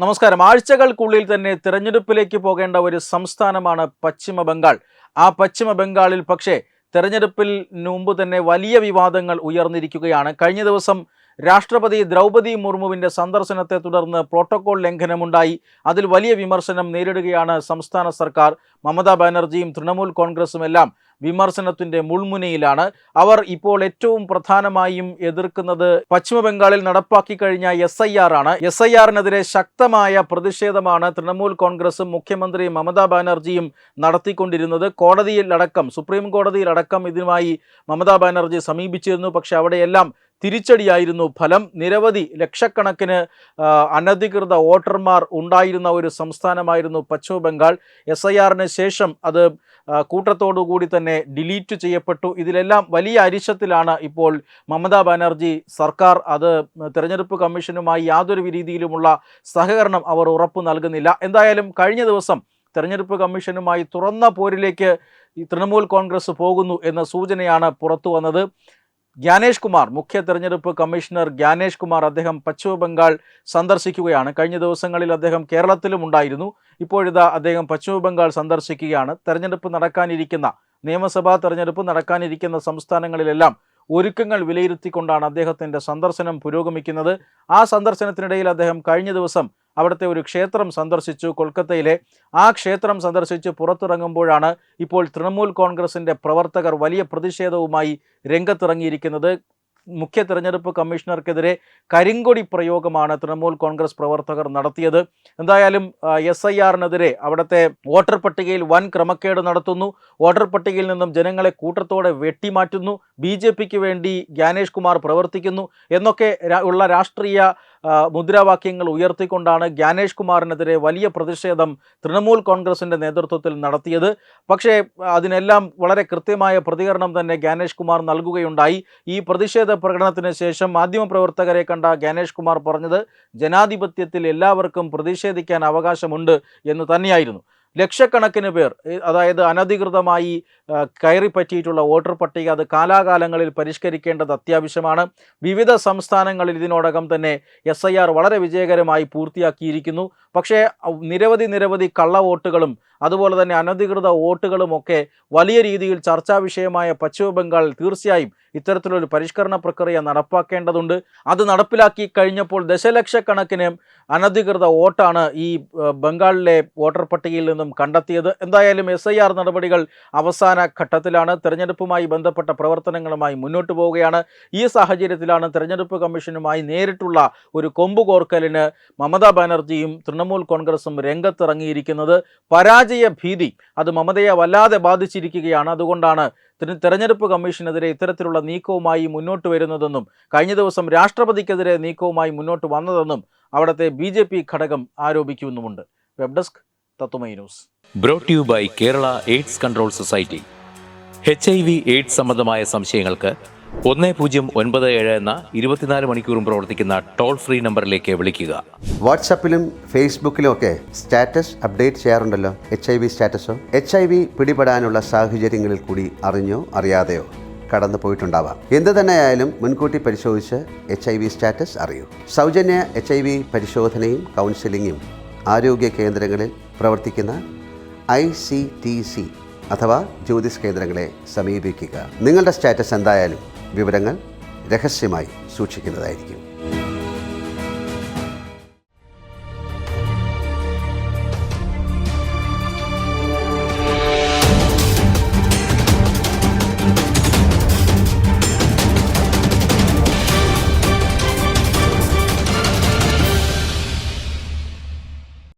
നമസ്കാരം. ആഴ്ചകൾക്കുള്ളിൽ തന്നെ തിരഞ്ഞെടുപ്പിലേക്ക് പോകേണ്ട ഒരു സംസ്ഥാനമാണ് പശ്ചിമ ബംഗാൾ. ആ പശ്ചിമ ബംഗാളിൽ പക്ഷേ തെരഞ്ഞെടുപ്പിൽ മുമ്പ് തന്നെ വലിയ വിവാദങ്ങൾ ഉയർന്നിരിക്കുകയാണ്. കഴിഞ്ഞ ദിവസം രാഷ്ട്രപതി ദ്രൗപദി മുർമുവിൻ്റെ സന്ദർശനത്തെ തുടർന്ന് പ്രോട്ടോകോൾ ലംഘനമുണ്ടായി. അതിൽ വലിയ വിമർശനം നേരിടുകയാണ് സംസ്ഥാന സർക്കാർ. മമതാ ബാനർജിയും തൃണമൂൽ കോൺഗ്രസുമെല്ലാം വിമർശനത്തിൻ്റെ മുൾമുനയിലാണ്. അവർ ഇപ്പോൾ ഏറ്റവും പ്രധാനമായും എതിർക്കുന്നത് പശ്ചിമ ബംഗാളിൽ നടപ്പാക്കി കഴിഞ്ഞ SIR ആണ്. SIRനെതിരെ ശക്തമായ പ്രതിഷേധമാണ് തൃണമൂൽ കോൺഗ്രസും മുഖ്യമന്ത്രി മമതാ ബാനർജിയും നടത്തിക്കൊണ്ടിരുന്നത്. കോടതിയിലടക്കം, സുപ്രീം കോടതിയിലടക്കം ഇതിനുമായി മമതാ ബാനർജി സമീപിച്ചിരുന്നു. പക്ഷെ അവിടെയെല്ലാം തിരിച്ചടിയായിരുന്നു ഫലം. നിരവധി ലക്ഷക്കണക്കിന് അനധികൃത വോട്ടർമാർ ഉണ്ടായിരുന്ന ഒരു സംസ്ഥാനമായിരുന്നു പശ്ചിമ ബംഗാൾ. SIRന് ശേഷം അത് കൂട്ടത്തോടുകൂടി തന്നെ ഡിലീറ്റ് ചെയ്യപ്പെട്ടു. ഇതിലെല്ലാം വലിയ അരിശത്തിലാണ് ഇപ്പോൾ മമതാ ബാനർജി സർക്കാർ. അത് തെരഞ്ഞെടുപ്പ് കമ്മീഷനുമായി യാതൊരു രീതിയിലുമുള്ള സഹകരണം അവർ ഉറപ്പു നൽകുന്നില്ല. എന്തായാലും കഴിഞ്ഞ ദിവസം തെരഞ്ഞെടുപ്പ് കമ്മീഷനുമായി തുറന്ന പോരിലേക്ക് ഈ തൃണമൂൽ കോൺഗ്രസ് പോകുന്നു എന്ന സൂചനയാണ് പുറത്തു വന്നത്. ജ്ഞാനേഷ് കുമാർ, മുഖ്യ തെരഞ്ഞെടുപ്പ് കമ്മീഷണർ ജ്ഞാനേഷ് കുമാർ, അദ്ദേഹം പശ്ചിമ ബംഗാൾ സന്ദർശിക്കുകയാണ്. കഴിഞ്ഞ ദിവസങ്ങളിൽ അദ്ദേഹം കേരളത്തിലും ഉണ്ടായിരുന്നു. ഇപ്പോഴിതാ അദ്ദേഹം പശ്ചിമ ബംഗാൾ സന്ദർശിക്കുകയാണ്. നിയമസഭാ തെരഞ്ഞെടുപ്പ് നടക്കാനിരിക്കുന്ന സംസ്ഥാനങ്ങളിലെല്ലാം ഒരുക്കങ്ങൾ വിലയിരുത്തിക്കൊണ്ടാണ് അദ്ദേഹത്തിൻ്റെ സന്ദർശനം പുരോഗമിക്കുന്നത്. ആ സന്ദർശനത്തിനിടയിൽ അദ്ദേഹം കഴിഞ്ഞ ദിവസം അവിടുത്തെ ഒരു ക്ഷേത്രം സന്ദർശിച്ചു, കൊൽക്കത്തയിലെ. ആ ക്ഷേത്രം സന്ദർശിച്ച് പുറത്തിറങ്ങുമ്പോഴാണ് ഇപ്പോൾ തൃണമൂൽ കോൺഗ്രസിൻ്റെ പ്രവർത്തകർ വലിയ പ്രതിഷേധവുമായി രംഗത്തിറങ്ങിയിരിക്കുന്നത്. മുഖ്യ തെരഞ്ഞെടുപ്പ് കമ്മീഷണർക്കെതിരെ കരിങ്കൊടി പ്രയോഗമാണ് തൃണമൂൽ കോൺഗ്രസ് പ്രവർത്തകർ നടത്തിയത്. എന്തായാലും SIRനെതിരെ അവിടുത്തെ വോട്ടർ പട്ടികയിൽ വൻ ക്രമക്കേട് നടത്തുന്നു, വോട്ടർ പട്ടികയിൽ നിന്നും ജനങ്ങളെ കൂട്ടത്തോടെ വെട്ടിമാറ്റുന്നു, BJPക്ക് വേണ്ടി ജ്ഞാനേഷ് കുമാർ പ്രവർത്തിക്കുന്നു എന്നൊക്കെ ഉള്ള രാഷ്ട്രീയ മുദ്രാവാക്യങ്ങൾ ഉയർത്തിക്കൊണ്ടാണ് ജ്ഞാനേഷ് കുമാറിനെതിരെ വലിയ പ്രതിഷേധം തൃണമൂൽ കോൺഗ്രസിൻ്റെ നേതൃത്വത്തിൽ നടത്തിയത്. പക്ഷേ അതിനെല്ലാം വളരെ കൃത്യമായ പ്രതികരണം തന്നെ ജ്ഞാനേഷ് കുമാർ നൽകുകയുണ്ടായി. ഈ പ്രതിഷേധ പ്രകടനത്തിന് ശേഷം മാധ്യമപ്രവർത്തകരെ കണ്ട ജ്ഞാനേഷ് കുമാർ പറഞ്ഞത് ജനാധിപത്യത്തിൽ എല്ലാവർക്കും പ്രതിഷേധിക്കാൻ അവകാശമുണ്ട് എന്ന് തന്നെയായിരുന്നു. ലക്ഷക്കണക്കിന് പേർ, അതായത് അനധികൃതമായി കയറിപ്പറ്റിയിട്ടുള്ള വോട്ടർ പട്ടിക, അത് കാലാകാലങ്ങളിൽ പരിഷ്കരിക്കേണ്ടത് അത്യാവശ്യമാണ്. വിവിധ സംസ്ഥാനങ്ങളിൽ ഇതിനോടകം തന്നെ SIR വളരെ വിജയകരമായി പൂർത്തിയാക്കിയിരിക്കുന്നു. പക്ഷേ നിരവധി കള്ള വോട്ടുകളും അതുപോലെ തന്നെ അനധികൃത വോട്ടുകളുമൊക്കെ വലിയ രീതിയിൽ ചർച്ചാ വിഷയമായ പശ്ചിമ ബംഗാൾ തീർച്ചയായും ഇത്തരത്തിലൊരു പരിഷ്കരണ പ്രക്രിയ നടപ്പാക്കേണ്ടതുണ്ട്. അത് നടപ്പിലാക്കി കഴിഞ്ഞപ്പോൾ ദശലക്ഷക്കണക്കിന് അനധികൃത വോട്ടാണ് ഈ ബംഗാളിലെ വോട്ടർ പട്ടികയിൽ നിന്നും കണ്ടെത്തിയത്. എന്തായാലും SIR നടപടികൾ അവസാന ഘട്ടത്തിലാണ്. തെരഞ്ഞെടുപ്പുമായി ബന്ധപ്പെട്ട പ്രവർത്തനങ്ങളുമായി മുന്നോട്ട് പോവുകയാണ്. ഈ സാഹചര്യത്തിലാണ് തെരഞ്ഞെടുപ്പ് കമ്മീഷനുമായി നേരിട്ടുള്ള ഒരു കൊമ്പുകോർക്കലിന് മമതാ ബാനർജിയും തൃണമൂൽ കോൺഗ്രസും രംഗത്തിറങ്ങിയിരിക്കുന്നത്. പരാജയ ഭീതി അത് മമതയെ വല്ലാതെ ബാധിച്ചിരിക്കുകയാണ്. അതുകൊണ്ടാണ് തെരഞ്ഞെടുപ്പ് കമ്മീഷനെതിരെ ഇത്തരത്തിലുള്ള നീക്കവുമായി മുന്നോട്ട് വരുന്നതെന്നും കഴിഞ്ഞ ദിവസം രാഷ്ട്രപതിക്കെതിരെ നീക്കവുമായി മുന്നോട്ട് വന്നതെന്നും അവിടുത്തെ BJP ഘടകം ആരോപിക്കുന്നുമുണ്ട്. Web desk Tatwamayi news. Brought you by Kerala AIDS control society. HIV AIDS സംബന്ധമായ സംശയങ്ങൾക്ക് 1097 എന്ന 24 മണിക്കൂറും പ്രവർത്തിക്കുന്ന ടോൾ ഫ്രീ നമ്പറിലേക്ക് വിളിക്കുക. വാട്സാപ്പിലും ഫേസ്ബുക്കിലും ഒക്കെ സ്റ്റാറ്റസ് അപ്ഡേറ്റ് ചെയ്യാറുണ്ടല്ലോ. HIV സ്റ്റാറ്റസോ HIV പിടിപെടാനുള്ള സാഹചര്യങ്ങളിൽ കൂടി അറിഞ്ഞോ അറിയാതെയോ കടന്നു പോയിട്ടുണ്ടാവാം. എന്ത് തന്നെയായാലും മുൻകൂട്ടി പരിശോധിച്ച് HIV സ്റ്റാറ്റസ് അറിയൂ. സൗജന്യ HIV പരിശോധനയും കൗൺസിലിങ്ങും ആരോഗ്യ കേന്ദ്രങ്ങളിൽ പ്രവർത്തിക്കുന്ന ICTC അഥവാ ജ്യോതിസ് കേന്ദ്രങ്ങളെ സമീപിക്കുക. നിങ്ങളുടെ സ്റ്റാറ്റസ് എന്തായാലും വിവരങ്ങൾ രഹസ്യമായി സൂക്ഷിക്കുന്നതായിരിക്കും.